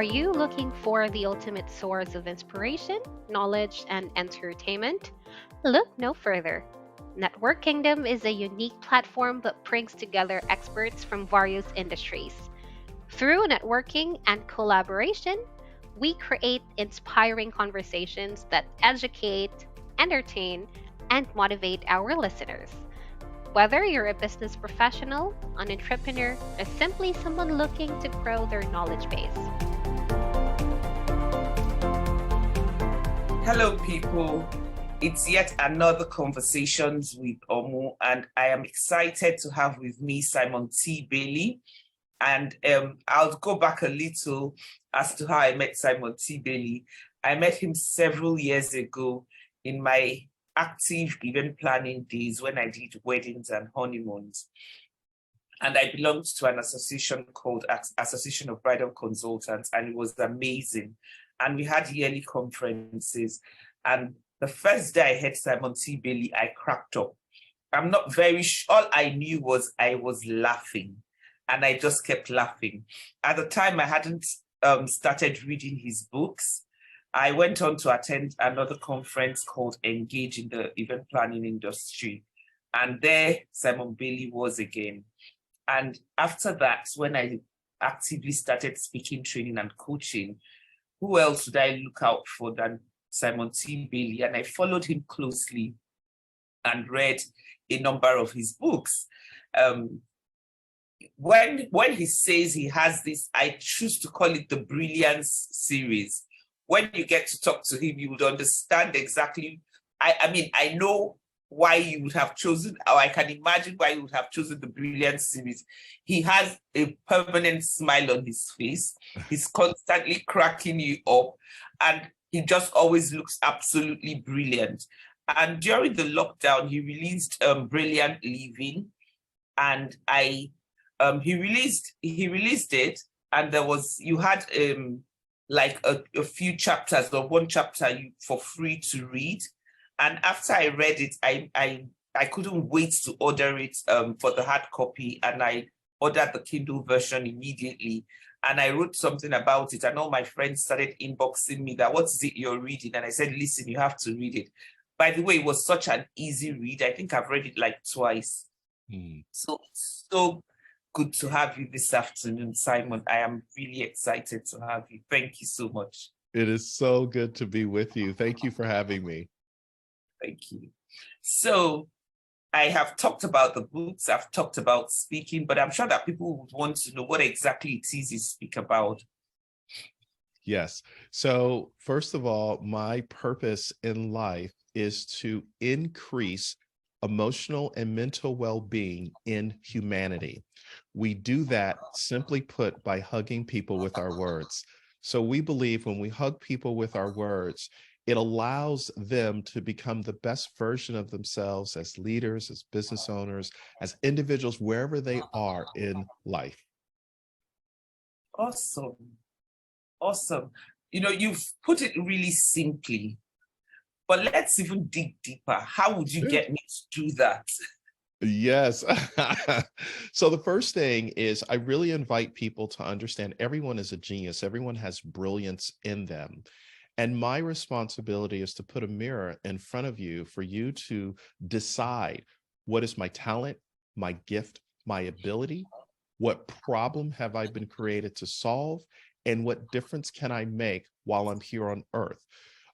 Are you looking for the ultimate source of inspiration, knowledge, and entertainment? Look no further. Network Kingdom is a unique platform that brings together experts from various industries. Through networking and collaboration, we create inspiring conversations that educate, entertain, and motivate our listeners. Whether you're a business professional, an entrepreneur, or simply someone looking to grow their knowledge base. Hello, people. It's yet another Conversations with Omo, and I am excited to have with me Simon T. Bailey. And I'll go back a little as to how I met Simon T. Bailey. I met him several years ago in my active event planning days when I did weddings and honeymoons. And I belonged to an association called Association of Bridal Consultants, and it was amazing. And we had yearly conferences. And the first day I heard Simon T. Bailey, I cracked up. I'm not very sure. All I knew was I was laughing. And I just kept laughing. At the time, I hadn't started reading his books. I went on to attend another conference called Engage in the Event Planning Industry. And there, Simon Bailey was again. And after that, when I actively started speaking, training, and coaching, who else would I look out for than Simon T. Bailey? And I followed him closely and read a number of his books. When he says he has this, I choose to call it the Brilliance series. When you get to talk to him, you would understand exactly. I know why you would have chosen, or I can imagine why you would have chosen the Brilliance series. He has a permanent smile on his face. He's constantly cracking you up, and he just always looks absolutely brilliant. And during the lockdown, he released Brilliant Living, and he released it, and you had like a few chapters or one chapter for free to read. And after I read it, I couldn't wait to order it for the hard copy, and I ordered the Kindle version immediately. And I wrote something about it, and all my friends started inboxing me that, what is it you're reading? And I said, listen, you have to read it. By the way, it was such an easy read. I think I've read it like twice. So good to have you this afternoon, Simon. I am really excited to have you. Thank you so much. It is so good to be with you. Thank you for having me. Thank you. So I have talked about the books, I've talked about speaking, but I'm sure that people would want to know what exactly it is you speak about. Yes. So first of all, my purpose in life is to increase emotional and mental well-being in humanity. We do that, simply put, by hugging people with our words. So we believe when we hug people with our words, it allows them to become the best version of themselves as leaders, as business owners, as individuals, wherever they are in life. Awesome. Awesome. You've put it really simply, but let's even dig deeper. How would you get me to do that? Yes. So the first thing is I really invite people to understand everyone is a genius. Everyone has brilliance in them. And my responsibility is to put a mirror in front of you for you to decide, what is my talent, my gift, my ability? What problem have I been created to solve? And what difference can I make while I'm here on earth?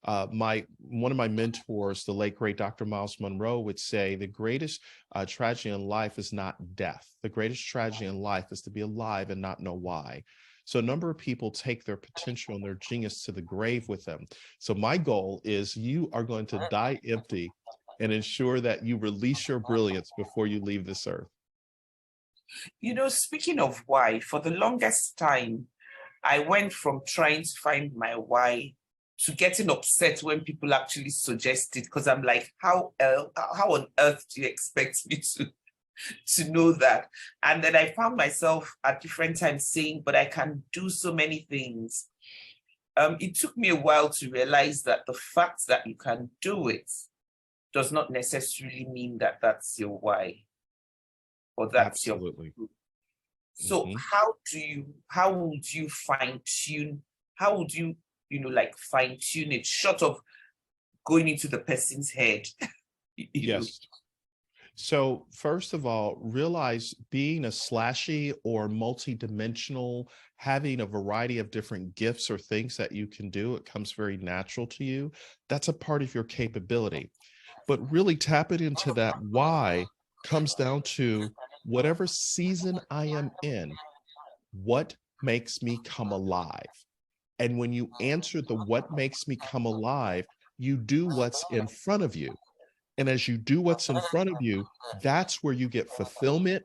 One of my mentors, the late great Dr. Miles Monroe, would say the greatest tragedy in life is not death. The greatest tragedy in life is to be alive and not know why. So a number of people take their potential and their genius to the grave with them. So my goal is you are going to die empty and ensure that you release your brilliance before you leave this earth. Speaking of why, for the longest time, I went from trying to find my why to getting upset when people actually suggest it, because I'm like, how on earth do you expect me to know that? And then I found myself at different times saying, but I can do so many things. It took me a while to realize that the fact that you can do it does not necessarily mean that that's your why, or that's Absolutely. your. So how would you fine tune how would you, like fine tune it short of going into the person's head? Yes. So first of all, realize being a slashy or multi-dimensional, having a variety of different gifts or things that you can do, it comes very natural to you. That's a part of your capability. But really tapping into that why comes down to whatever season I am in, what makes me come alive? And when you answer the what makes me come alive, you do what's in front of you. And as you do what's in front of you, that's where you get fulfillment,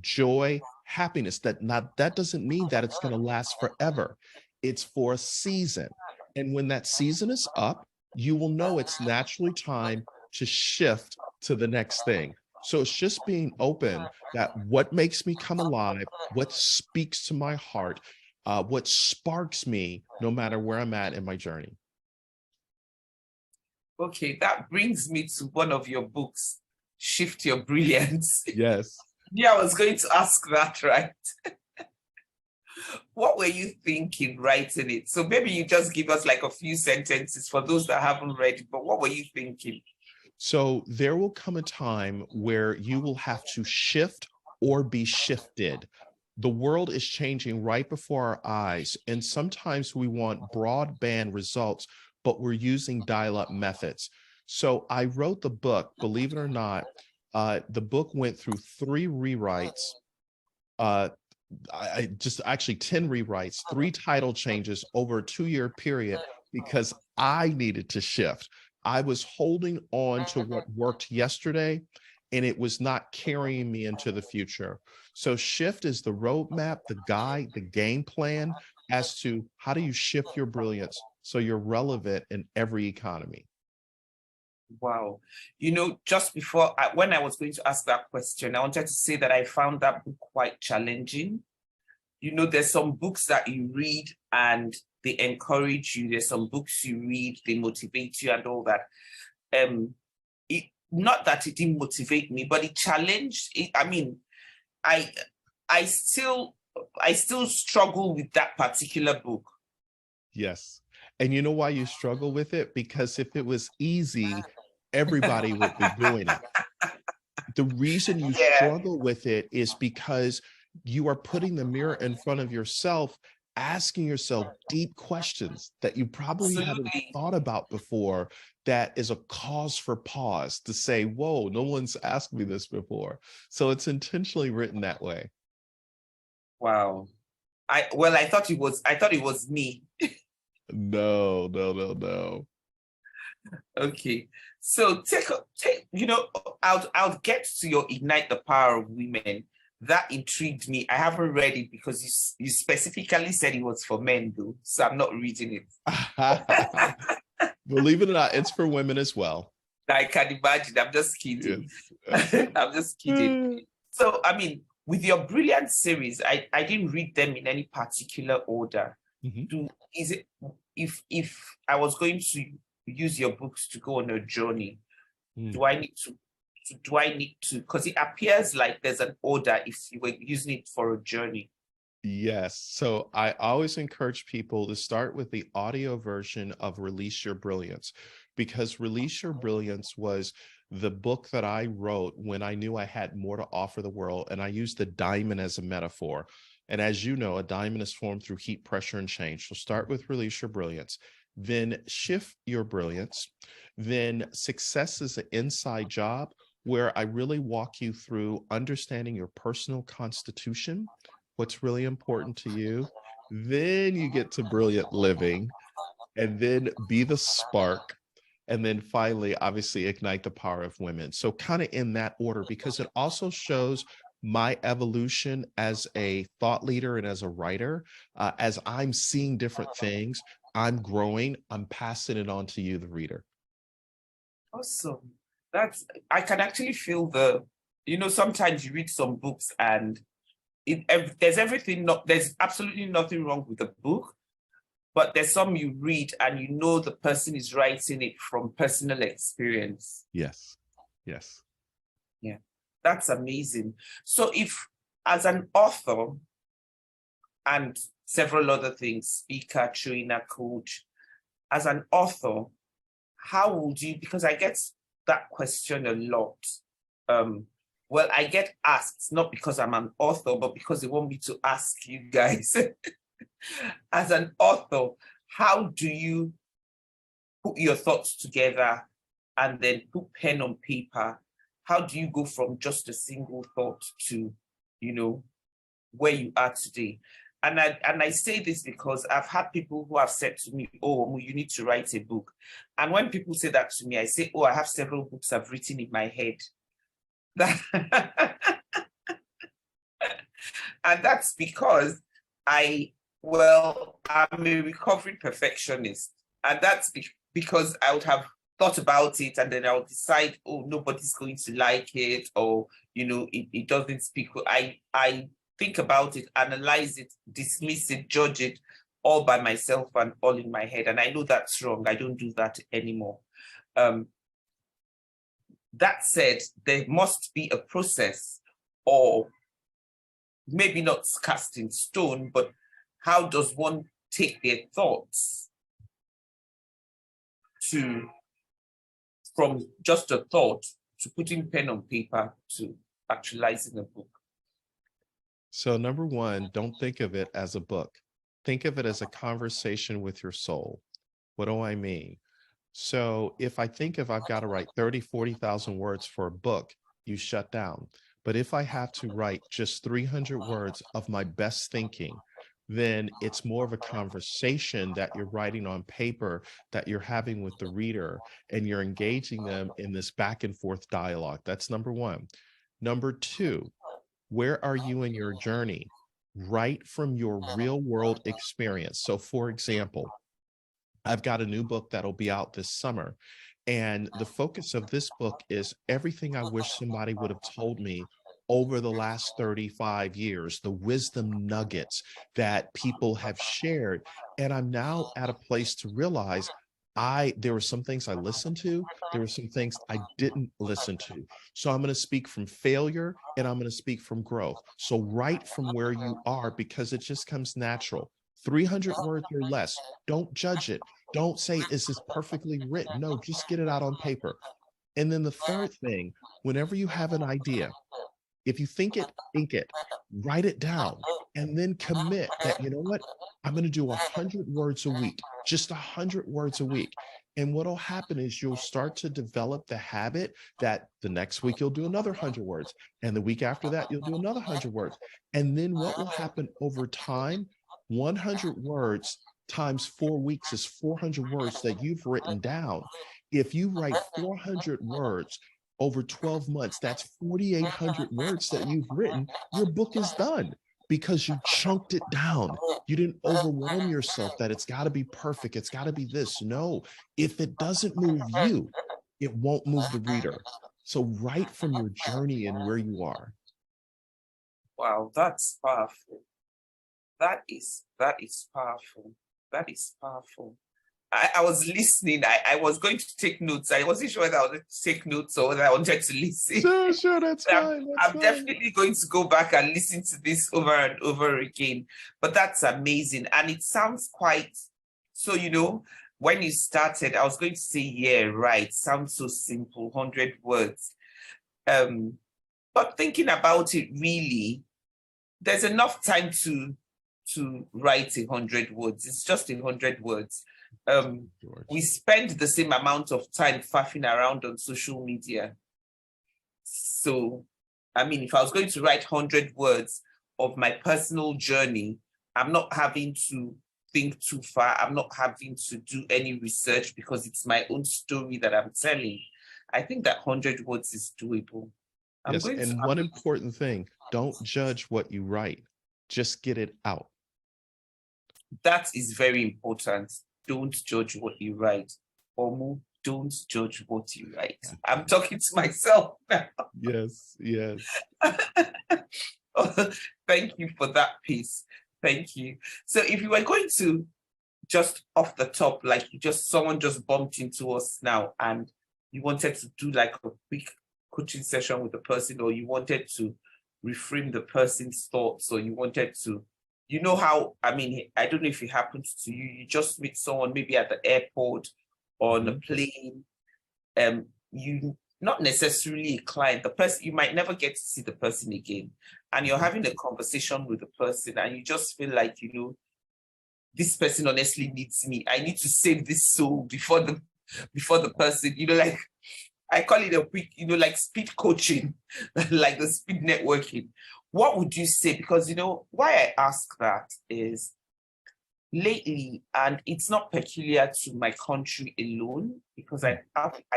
joy, happiness. That doesn't mean that it's going to last forever. It's for a season. And when that season is up, you will know it's naturally time to shift to the next thing. So it's just being open that what makes me come alive, what speaks to my heart, what sparks me, no matter where I'm at in my journey. Okay, that brings me to one of your books, Shift Your Brilliance. Yes. Yeah, I was going to ask that, right? What were you thinking writing it? So maybe you just give us like a few sentences for those that haven't read it, but what were you thinking? So there will come a time where you will have to shift or be shifted. The world is changing right before our eyes, and sometimes we want broadband results, but we're using dial-up methods. So I wrote the book, believe it or not, the book went through 3 rewrites. I just actually 10 rewrites, 3 title changes over a 2-year period because I needed to shift. I was holding on to what worked yesterday, and it was not carrying me into the future. So shift is the roadmap, the guide, the game plan as to how do you shift your brilliance so you're relevant in every economy. Wow. Just before, when I was going to ask that question, I wanted to say that I found that book quite challenging. There's some books that you read and they encourage you. There's some books you read, they motivate you and all that. Not that it didn't motivate me, but it challenged it. I mean, I still struggle with that particular book. Yes. And you know why you struggle with it? Because if it was easy, everybody would be doing it. The reason you struggle with it is because you are putting the mirror in front of yourself, asking yourself deep questions that you probably haven't thought about before. That is a cause for pause to say, whoa, no one's asked me this before. So it's intentionally written that way. Wow. I thought it was me. No. Okay. So I'll get to your Ignite the Power of Women. That intrigued me. I haven't read it because you specifically said it was for men, though. So I'm not reading it. Believe it or not, it's for women as well. I can imagine. I'm just kidding. Yes. I'm just kidding. So, I mean, with your Brilliance series, I didn't read them in any particular order. Mm-hmm. If I was going to use your books to go on a journey, do I need to, because it appears like there's an order if you were using it for a journey? Yes. So I always encourage people to start with the audio version of Release Your Brilliance, because Release Your Brilliance was the book that I wrote when I knew I had more to offer the world. And I used the diamond as a metaphor. And as you know, a diamond is formed through heat, pressure, and change. So start with Release Your Brilliance, then Shift Your Brilliance, then Success is an Inside Job, where I really walk you through understanding your personal constitution, what's really important to you. Then you get to Brilliant Living, and then Be the Spark. And then finally, obviously, Ignite the Power of Women. So kind of in that order, because it also shows my evolution as a thought leader and as a writer. As I'm seeing different things, I'm growing, I'm passing it on to you, the reader. Awesome. I can actually feel sometimes you read some books and there's absolutely nothing wrong with the book, but there's some you read and the person is writing it from personal experience. Yes. Yeah, that's amazing. So if, as an author, and several other things, speaker, trainer, coach. As an author, how would you, because I get that question a lot. Well, I get asked, not because I'm an author, but because they want me to ask you guys. As an author, how do you put your thoughts together and then put pen on paper? How do you go from just a single thought to, where you are today? And I say this because I've had people who have said to me, oh, you need to write a book. And when people say that to me, I say, oh, I have several books I've written in my head. And that's because I'm a recovering perfectionist. And that's because I would have thought about it and then I would decide, oh, nobody's going to like it, or, it doesn't speak. I think about it, analyze it, dismiss it, judge it all by myself and all in my head. And I know that's wrong. I don't do that anymore. That said, there must be a process, or maybe not cast in stone, but how does one take their thoughts from just a thought to putting pen on paper to actualizing a book? So number one, don't think of it as a book. Think of it as a conversation with your soul. What do I mean? So if I think if I've got to write 30, 40,000 words for a book, you shut down. But if I have to write just 300 words of my best thinking, then it's more of a conversation that you're writing on paper that you're having with the reader, and you're engaging them in this back and forth dialogue. That's number one. Number two, where are you in your journey? Write from your real world experience. So for example, I've got a new book that'll be out this summer. And the focus of this book is everything I wish somebody would have told me over the last 35 years, the wisdom nuggets that people have shared. And I'm now at a place to realize there were some things I listened to, there were some things I didn't listen to. So I'm going to speak from failure and I'm going to speak from growth. So write from where you are, because it just comes natural. 300 words or less. Don't judge it. Don't say, is this perfectly written? No, just get it out on paper. And then the third thing, whenever you have an idea, if you think it, ink it, write it down, and then commit that, you know what, I'm going to do 100 words a week, just 100 words a week. And what'll happen is you'll start to develop the habit that the next week you'll do another 100 words. And the week after that, you'll do another 100 words. And then what will happen over time, 100 words times 4 weeks is 400 words that you've written down. If you write 400 words over 12 months, that's 4,800 words that you've written. Your book is done because you chunked it down. You didn't overwhelm yourself that it's got to be perfect. It's got to be this. No, if it doesn't move you, it won't move the reader. So write from your journey and where you are. Wow, that's powerful. That is powerful. That is powerful. I was listening. I was going to take notes. I wasn't sure whether I wanted to take notes or whether I wanted to listen. Sure, that's fine. I'm definitely going to go back and listen to this over and over again. But that's amazing. And it sounds quite, so, when you started, I was going to say, yeah, right. Sounds so simple, 100 words. But thinking about it, really, there's enough time to write 100 words. It's just 100 words. We spend the same amount of time faffing around on social media. So, if I was going to write 100 words of my personal journey, I'm not having to think too far. I'm not having to do any research because it's my own story that I'm telling. I think that 100 words is doable. Yes, and one important thing, don't judge what you write. Just get it out. That is very important. Don't judge what you write. Omu, don't judge what you write. I'm talking to myself now. Yes. Thank you for that piece. Thank you. So if you were going to, just off the top, like someone just bumped into us now and you wanted to do like a quick coaching session with the person, or you wanted to reframe the person's thoughts, or you wanted to You know how, I mean, I don't know if it happens to you. You just meet someone maybe at the airport or on a plane. You not necessarily a client, the person, you might never get to see the person again. And you're having a conversation with the person and you just feel like, this person honestly needs me. I need to save this soul before the person, like I call it a quick, like speed coaching, like the speed networking. What would you say? Because, why I ask that is lately, and it's not peculiar to my country alone, because I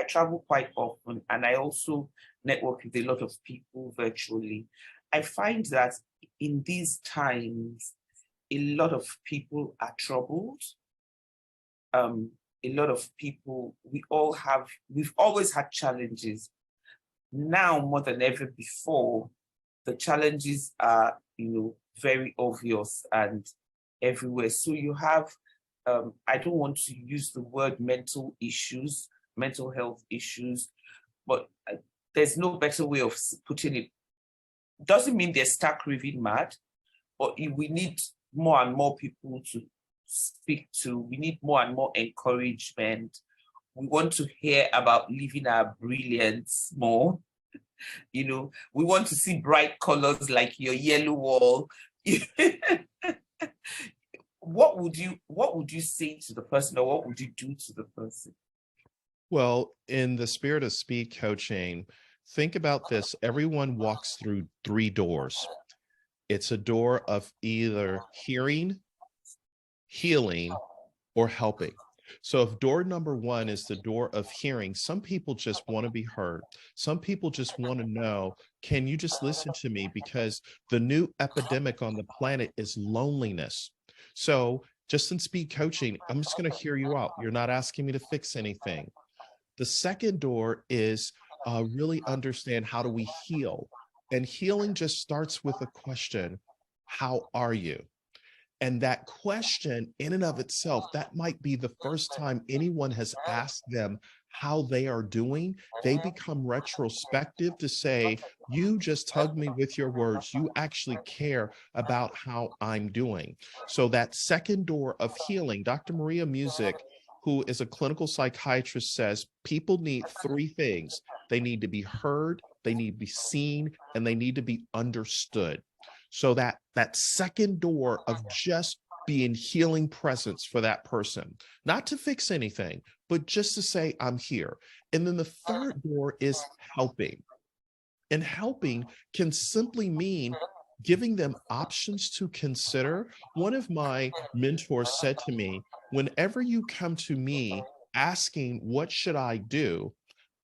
travel quite often and I also network with a lot of people virtually. I find that in these times, a lot of people are troubled. A lot of people, we've always had challenges. Now more than ever before, the challenges are, very obvious and everywhere. So you have, I don't want to use the word mental health issues, but there's no better way of putting it. Doesn't mean they're stark raving mad, but we need more and more people to speak to. We need more and more encouragement. We want to hear about living our brilliance more. We want to see bright colors like your yellow wall. What would you say to the person, or what would you do to the person? Well, in the spirit of speed coaching, think about this. Everyone walks through 3 doors. It's a door of either hearing, healing, or helping. So if door number 1 is the door of hearing, some people just want to be heard. Some people just want to know, can you just listen to me? Because the new epidemic on the planet is loneliness. So just in speed coaching, I'm just going to hear you out. You're not asking me to fix anything. The second door is really understand, how do we heal? And healing just starts with a question: how are you? And that question in and of itself, that might be the first time anyone has asked them how they are doing. They become retrospective to say, you just hugged me with your words. You actually care about how I'm doing. So that second door of healing, Dr. Maria Music, who is a clinical psychiatrist, says people need 3 things. They need to be heard, they need to be seen, and they need to be understood. So that second door of just being healing presence for that person, not to fix anything, but just to say, I'm here. And then the third door is helping. And helping can simply mean giving them options to consider. One of my mentors said to me, whenever you come to me asking, what should I do?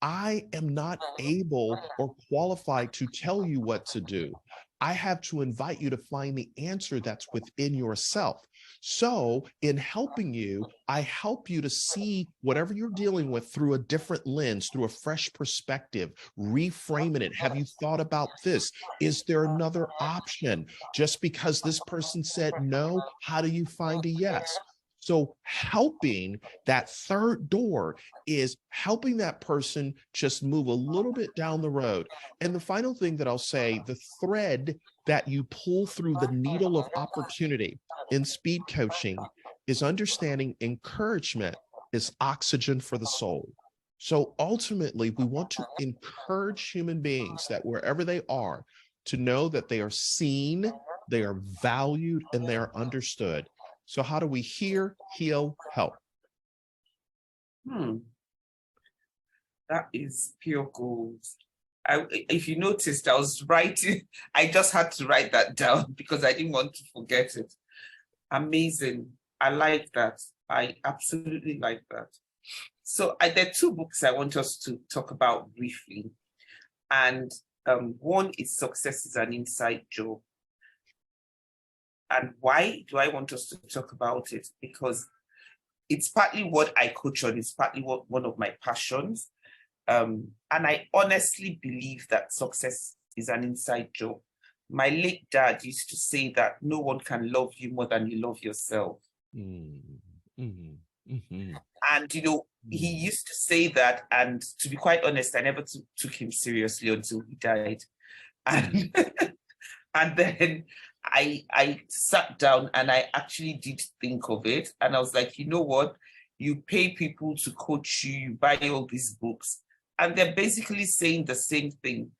I am not able or qualified to tell you what to do. I have to invite you to find the answer that's within yourself. So in helping you, I help you to see whatever you're dealing with through a different lens, through a fresh perspective, reframing it. Have you thought about this? Is there another option? Just because this person said no, how do you find a yes? So helping, that third door, is helping that person just move a little bit down the road. And the final thing that I'll say, the thread that you pull through the needle of opportunity in speed coaching is understanding encouragement is oxygen for the soul. So ultimately, we want to encourage human beings that wherever they are, to know that they are seen, they are valued, and they are understood. So how do we hear, heal, help? That is pure gold. If you noticed, I was writing, I just had to write that down because I didn't want to forget it. Amazing. I like that. I absolutely like that. So there are 2 books I want us to talk about briefly. And one is Success is an Inside Job. And why do I want us to talk about it? Because it's partly what I coach on, it's partly one of my passions. And I honestly believe that success is an inside job. My late dad used to say that no one can love you more than you love yourself. And, he used to say that, and to be quite honest, I never took him seriously until he died. And, and then I sat down and I actually did think of it. And I was like, you know what? You pay people to coach you, you buy all these books, and they're basically saying the same thing.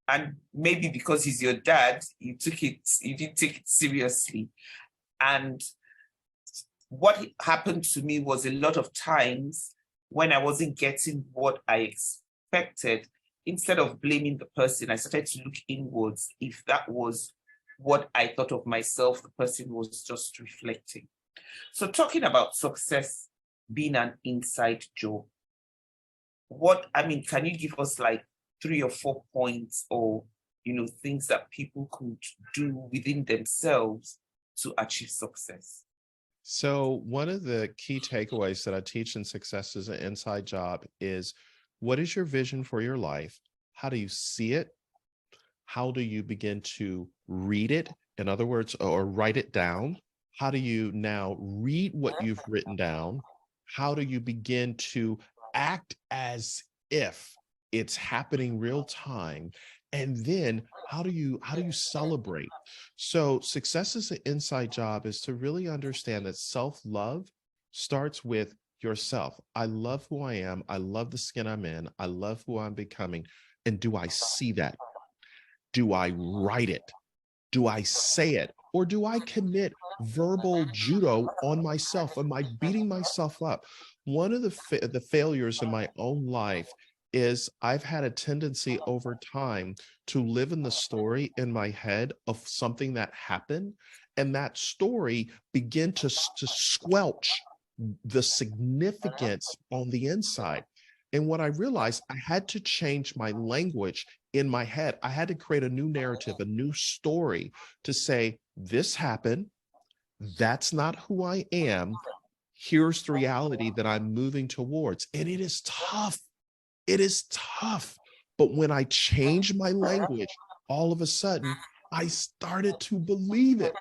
And maybe because he's your dad, you didn't take it seriously. And what happened to me was a lot of times when I wasn't getting what I expected, instead of blaming the person, I started to look inwards if that was what I thought of myself, the person was just reflecting. So talking about success being an inside job, can you give us like 3 or 4 points or, things that people could do within themselves to achieve success? So one of the key takeaways that I teach in Success as an Inside Job is, what is your vision for your life? How do you see it? How do you begin to read it? In other words, or write it down? How do you now read what you've written down? How do you begin to act as if it's happening real time? And then how do you celebrate? So Success as an Inside Job is to really understand that self-love starts with yourself. I love who I am. I love the skin I'm in. I love who I'm becoming. And do I see that? Do I write it? Do I say it? Or do I commit verbal judo on myself? Am I beating myself up? One of the failures in my own life is I've had a tendency over time to live in the story in my head of something that happened, and that story begin to squelch the significance on the inside. And what I realized, I had to change my language in my head. I had to create a new narrative, a new story to say, this happened. That's not who I am. Here's the reality that I'm moving towards. And it is tough. It is tough. But when I changed my language, all of a sudden, I started to believe it.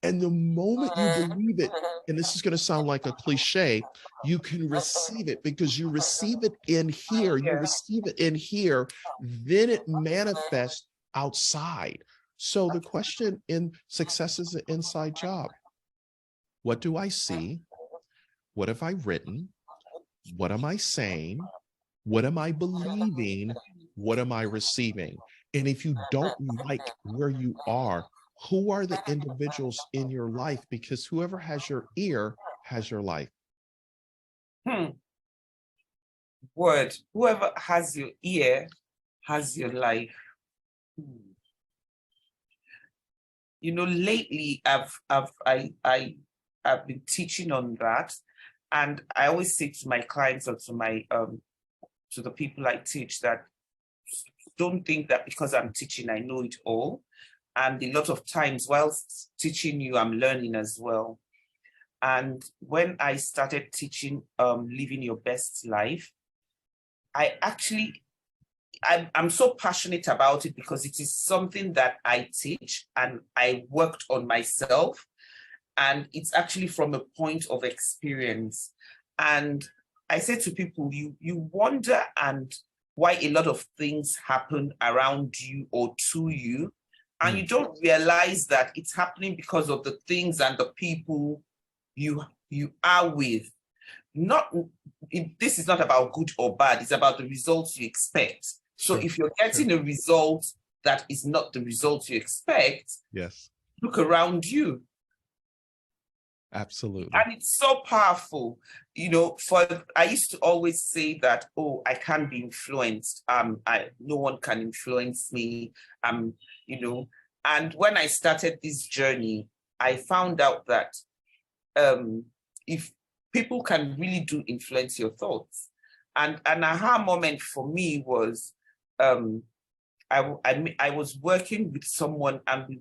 And the moment you believe it, and this is going to sound like a cliche, you can receive it, because you receive it in here, you receive it in here, then it manifests outside. So the question in Success is an Inside Job: what do I see? What have I written? What am I saying? What am I believing? What am I receiving? And if you don't like where you are, who are the individuals in your life? Because whoever has your ear has your life. Word. Whoever has your ear has your life. Lately I've been teaching on that, and I always say to my clients or to my to the people I teach that don't think that because I'm teaching I know it all. And a lot of times whilst teaching you, I'm learning as well. And when I started teaching living your best life, I'm so passionate about it because it is something that I teach and I worked on myself. And it's actually from a point of experience. And I say to people, you wonder and why a lot of things happen around you or to you, and you don't realize that it's happening because of the things and the people you are with. This is not about good or bad, it's about the results you expect. So if you're getting a result that is not the result you expect, yes, look around you. Absolutely. And it's so powerful. I used to always say that, oh, I can't be influenced. No one can influence me. And when I started this journey, I found out that if people can really do influence your thoughts. And an aha moment for me was I was working with someone, and we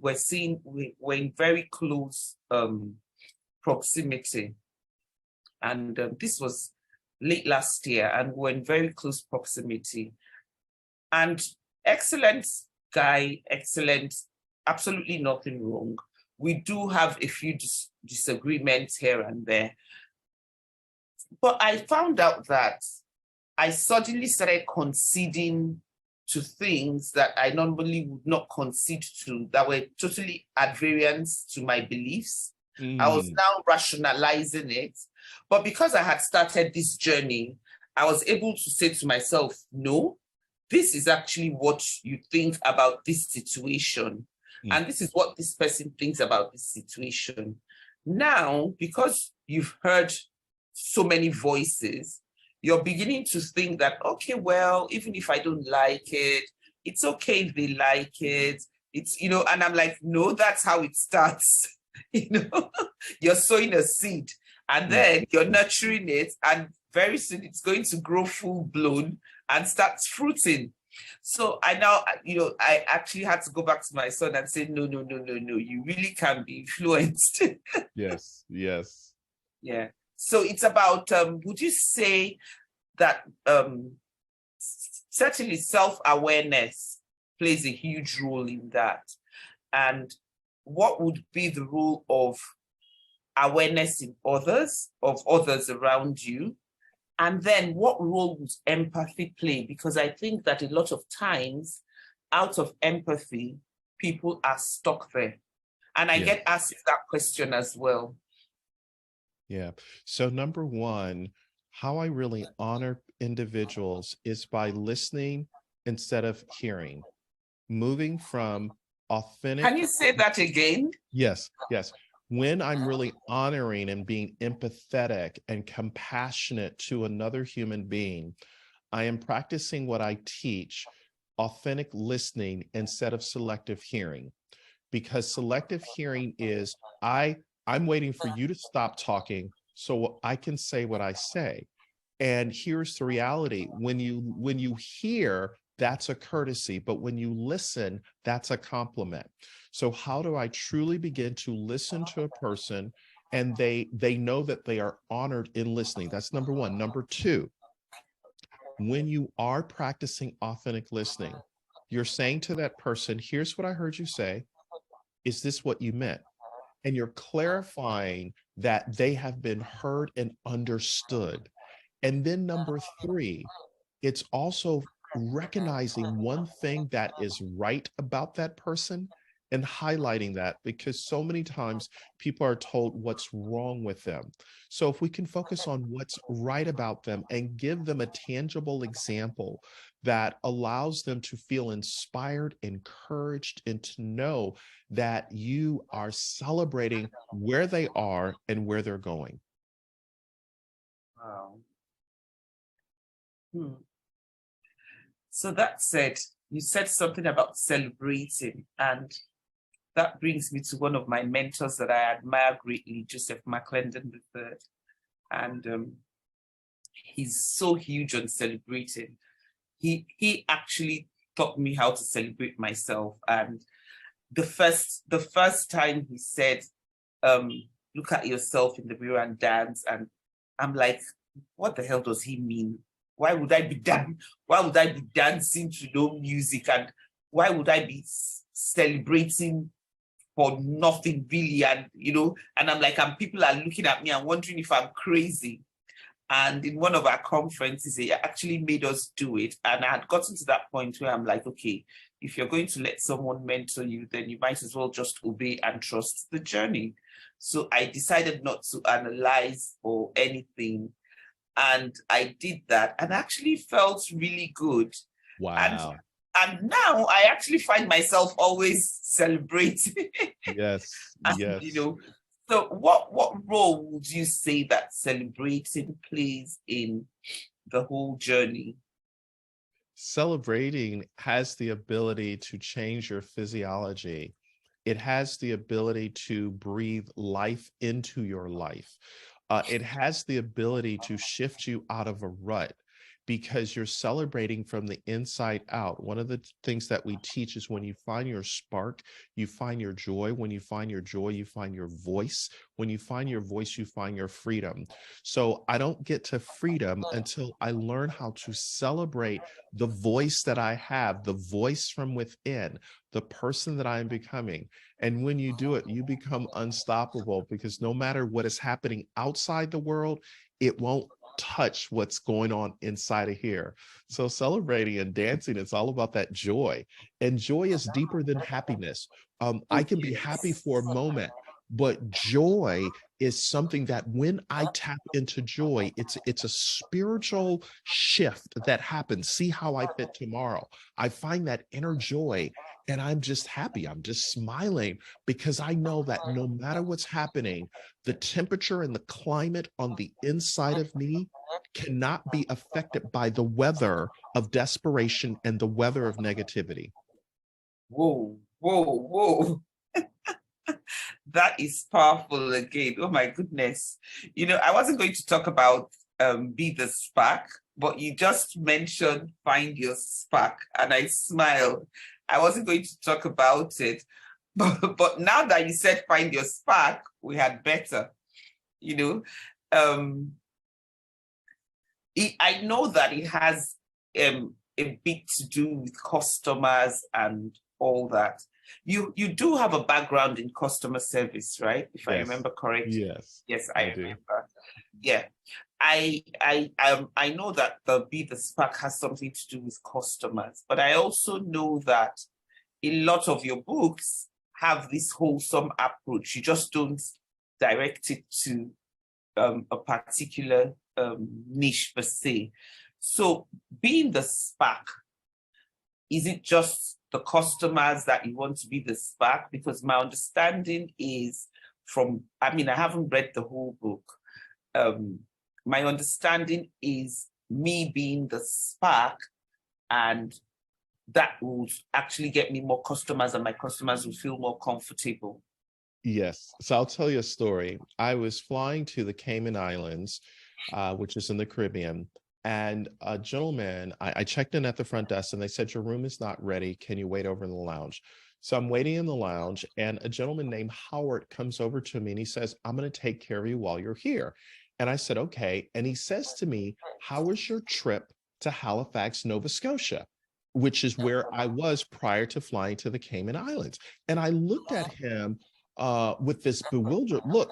were in very close proximity. And this was late last year, and we're in very close proximity. And excellent guy, excellent, absolutely nothing wrong. We do have a few disagreements here and there. But I found out that I suddenly started conceding to things that I normally would not concede to, that were totally at variance to my beliefs. I was now rationalizing it. But because I had started this journey, I was able to say to myself, no, this is actually what you think about this situation. And this is what this person thinks about this situation. Now, because you've heard so many voices, you're beginning to think that, okay, well, even if I don't like it, it's okay if they like it. It's, you know, and I'm like, no, that's how it starts. You know, you're sowing a seed and then you're nurturing it, and very soon it's going to grow full blown and start fruiting. So I now, you know, I actually had to go back to my son and say, no, you really can be influenced. Yes. Yeah. So it's about, would you say that certainly self-awareness plays a huge role in that? And what would be the role of awareness in others, of others around you? And then what role would empathy play? Because I think that a lot of times, out of empathy, people are stuck there. And I get asked that question as well. Yeah. So number one, how I really honor individuals is by listening instead of hearing, moving from authentic. Can you say that again? Yes. When I'm really honoring and being empathetic and compassionate to another human being, I am practicing what I teach, authentic listening instead of selective hearing. Because selective hearing is I'm waiting for you to stop talking so I can say what I say. And here's the reality. When you hear, that's a courtesy, but when you listen, that's a compliment. So how do I truly begin to listen to a person and they know that they are honored in listening? That's number one. Number two, when you are practicing authentic listening, you're saying to that person, here's what I heard you say. Is this what you meant? And you're clarifying that they have been heard and understood. And then number three, it's also recognizing one thing that is right about that person and highlighting that, because so many times people are told what's wrong with them. So if we can focus on what's right about them and give them a tangible example that allows them to feel inspired, encouraged, and to know that you are celebrating where they are and where they're going. Wow. So that said, you said something about celebrating, and that brings me to one of my mentors that I admire greatly, Joseph McClendon III. And he's so huge on celebrating. He actually taught me how to celebrate myself. And the first time he said, look at yourself in the mirror and dance. And I'm like, what the hell does he mean? Why would I be dancing to no music? And why would I be celebrating for nothing really? And, you know, and I'm like, and people are looking at me and wondering if I'm crazy. And in one of our conferences, he actually made us do it. And I had gotten to that point where I'm like, okay, if you're going to let someone mentor you, then you might as well just obey and trust the journey. So I decided not to analyze or anything. And I did that and actually felt really good. Wow. And now I actually find myself always celebrating. Yes. And, you know, so what role would you say that celebrating plays in the whole journey? Celebrating has the ability to change your physiology. It has the ability to breathe life into your life. It has the ability to shift you out of a rut because you're celebrating from the inside out. One of the things that we teach is when you find your spark, you find your joy. When you find your joy, you find your voice. When you find your voice, you find your freedom. So I don't get to freedom until I learn how to celebrate the voice that I have, the voice from within, the person that I am becoming. And when you do it, you become unstoppable because no matter what is happening outside the world, it won't touch what's going on inside of here. So celebrating and dancing, it's all about that joy. And joy is deeper than happiness. I can be happy for a moment, but joy is something that when I tap into joy, it's a spiritual shift that happens. See how I fit tomorrow. I find that inner joy and I'm just happy. I'm just smiling because I know that no matter what's happening, the temperature and the climate on the inside of me cannot be affected by the weather of desperation and the weather of negativity. Whoa, whoa, whoa. That is powerful again. Oh my goodness. You know, I wasn't going to talk about be the spark, but you just mentioned find your spark and I smiled. I wasn't going to talk about it, but now that you said find your spark, we had better, you know. I know that it has a bit to do with customers and all that. You do have a background in customer service, right? If I remember correctly. Yes. Yes, I remember. Yeah. I know that the Be the Spark has something to do with customers, but I also know that a lot of your books have this wholesome approach. You just don't direct it to a particular niche per se. So being the spark, is it just the customers that you want to be the spark? Because my understanding is I haven't read the whole book. My understanding is me being the spark, and that would actually get me more customers and my customers will feel more comfortable. Yes. So I'll tell you a story. I was flying to the Cayman Islands, which is in the Caribbean, and a gentleman, I checked in at the front desk and they said, your room is not ready. Can you wait over in the lounge? So I'm waiting in the lounge and a gentleman named Howard comes over to me and he says, I'm going to take care of you while you're here. And I said, okay. And he says to me, how was your trip to Halifax, Nova Scotia, which is where I was prior to flying to the Cayman Islands? And I looked at him with this bewildered look.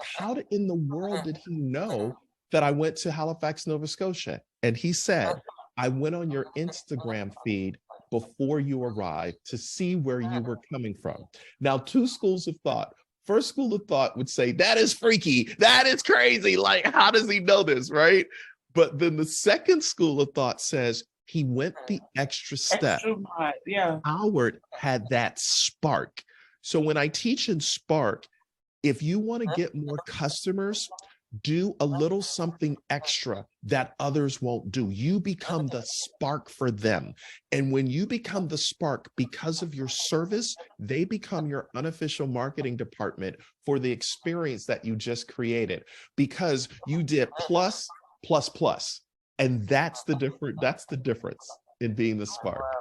In the world did he know that I went to Halifax, Nova Scotia? And he said, I went on your Instagram feed before you arrived to see where you were coming from. Now, two schools of thought. First school of thought would say, that is freaky. That is crazy. Like, how does he know this, right? But then the second school of thought says, he went the extra step. Yeah. Howard had that spark. So when I teach in Spark, if you want to get more customers, do a little something extra that others won't do. You become the spark for them. And when you become the spark because of your service, they become your unofficial marketing department for the experience that you just created, because you did plus, plus, plus. And that's the difference in being the spark. Wow.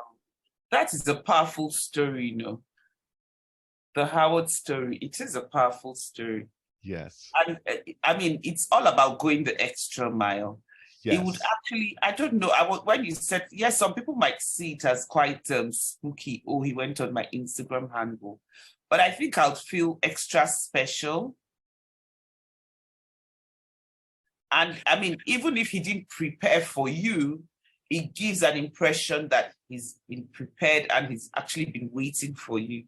That is a powerful story, you know. The Howard story, it is a powerful story. Yes. And I mean, it's all about going the extra mile. Yes. It would actually, I don't know, when you said, yes, some people might see it as quite spooky. Oh, he went on my Instagram handle. But I think I'll feel extra special. And I mean, even if he didn't prepare for you, it gives an impression that he's been prepared and he's actually been waiting for you.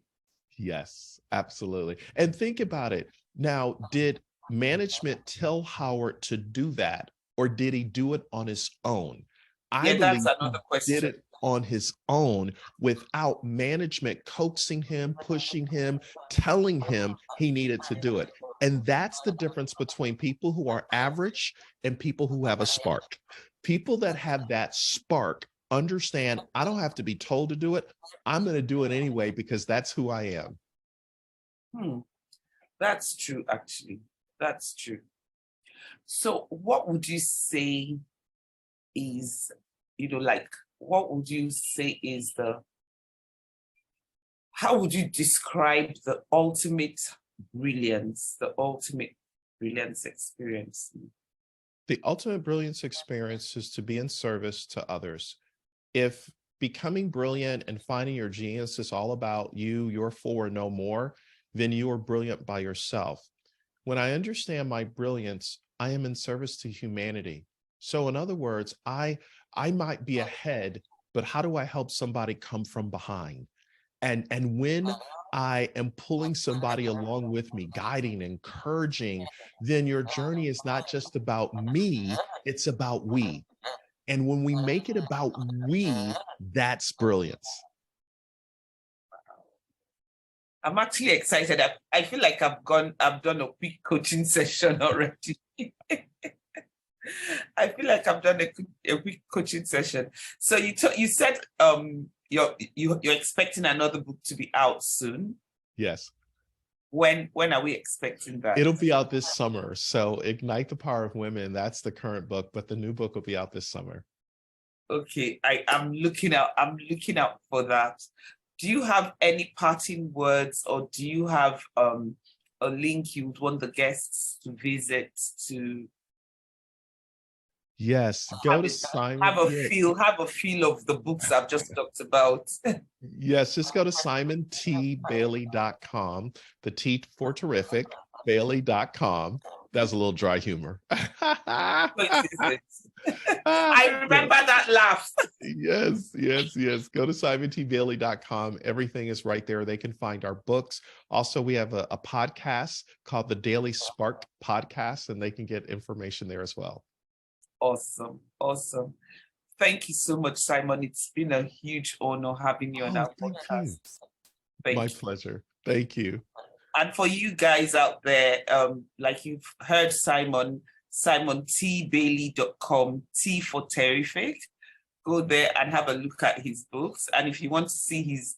Yes, absolutely. And think about it. Now, did management tell Howard to do that, or did he do it on his own? I believe that's another question. He did it on his own without management coaxing him, pushing him, telling him he needed to do it. And that's the difference between people who are average and people who have a spark. People that have that spark understand, I don't have to be told to do it. I'm going to do it anyway because that's who I am. That's true, actually. That's true. So what would you say is, what would you say is how would you describe the ultimate brilliance experience? The ultimate brilliance experience is to be in service to others. If becoming brilliant and finding your genius is all about you, your four, no more, then you are brilliant by yourself. When I understand my brilliance, I am in service to humanity. So in other words, I might be ahead, but how do I help somebody come from behind? And when I am pulling somebody along with me, guiding, encouraging, then your journey is not just about me, it's about we. And when we make it about we, that's brilliance. I'm actually excited. I feel like I've done a quick coaching session already. I feel like I've done a quick coaching session. So you said you're expecting another book to be out soon. Yes. When are we expecting that? It'll be out this summer. So Ignite the Power of Women, that's the current book, but the new book will be out this summer. Okay, I'm looking out for that. Do you have any parting words, or do you have a link you would want the guests to visit to? Yes, go to Simon. Have a feel of the books I've just talked about. Yes, just go to simontbailey.com. The T for terrific, Bailey.com. That's a little dry humor. I remember that laugh. Yes. Go to simontbailey.com. Everything is right there. They can find our books. Also, we have a podcast called the Daily Spark Podcast, and they can get information there as well. Awesome. Thank you so much, Simon. It's been a huge honor having you on our podcast. My pleasure. Thank you. And for you guys out there, like you've heard Simon, simontbailey.com, T for terrific. Go there and have a look at his books. And if you want to see his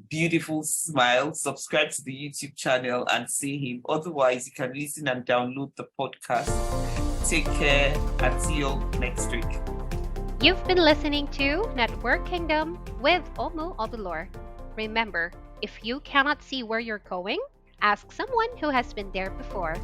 beautiful smile, subscribe to the YouTube channel and see him. Otherwise, you can listen and download the podcast. Take care and see you next week. You've been listening to Network Kingdom with Omo Obulor. Remember, if you cannot see where you're going, ask someone who has been there before.